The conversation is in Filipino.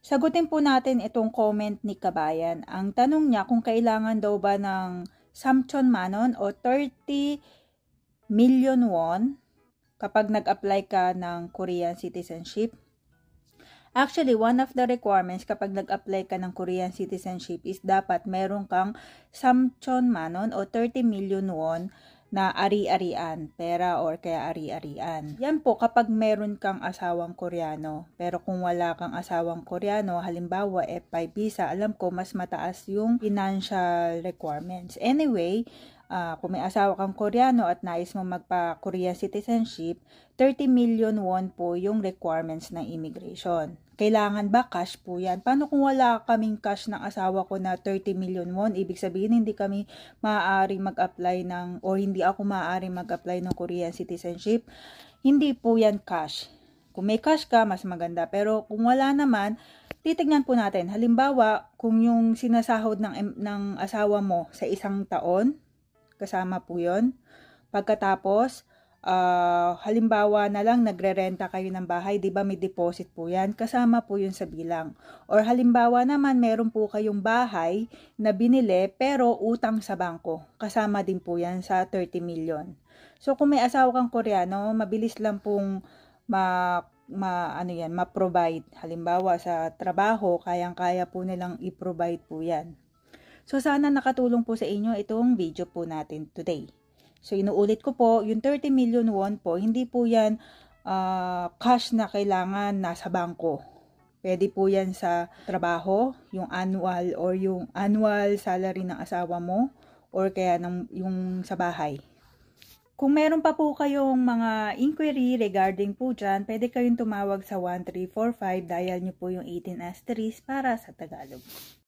Sagutin po natin itong comment ni Kabayan. Ang tanong niya kung kailangan daw ba ng Samchon Manon o 30 million won kapag nag-apply ka ng Korean citizenship. Actually, one of the requirements kapag nag-apply ka ng Korean citizenship is dapat meron kang Samchon Manon o 30 million won na ari-arian, pera or kaya ari-arian. Yan po kapag meron kang asawang Koreano. Pero kung wala kang asawang Koreano, halimbawa F5 visa, alam ko mas mataas yung financial requirements. Anyway, kung may asawa kang Koreano at nais mo magpa-Korean citizenship, 30 million won po yung requirements ng immigration. Kailangan ba cash po yan? Paano kung wala kaming cash ng asawa ko na 30 million won? Ibig sabihin hindi kami maaaring mag-apply o hindi ako maaaring mag-apply ng Korean citizenship? Hindi po yan cash. Kung may cash ka, mas maganda. Pero kung wala naman, titignan po natin. Halimbawa, kung yung sinasahod ng asawa mo sa isang taon, kasama po yun. Pagkatapos, halimbawa na lang nagre-renta kayo ng bahay, di ba may deposit po yan? Kasama po yun sa bilang. Or halimbawa naman, meron po kayong bahay na binili pero utang sa bangko. Kasama din po yan sa 30 million. So kung may asawa kang Koreano, mabilis lang pong ma-provide. Halimbawa sa trabaho, kayang-kaya po nilang i-provide po yan. So sana nakatulong po sa inyo itong video po natin today. So inuulit ko po, yung 30 million won po, hindi po yan cash na kailangan nasa bangko. Pwede po yan sa trabaho, yung annual salary ng asawa mo, or kaya yung sa bahay. Kung meron pa po kayong mga inquiry regarding po dyan, pwede kayong tumawag sa 1345, dial nyo po yung 18 asterisk para sa Tagalog.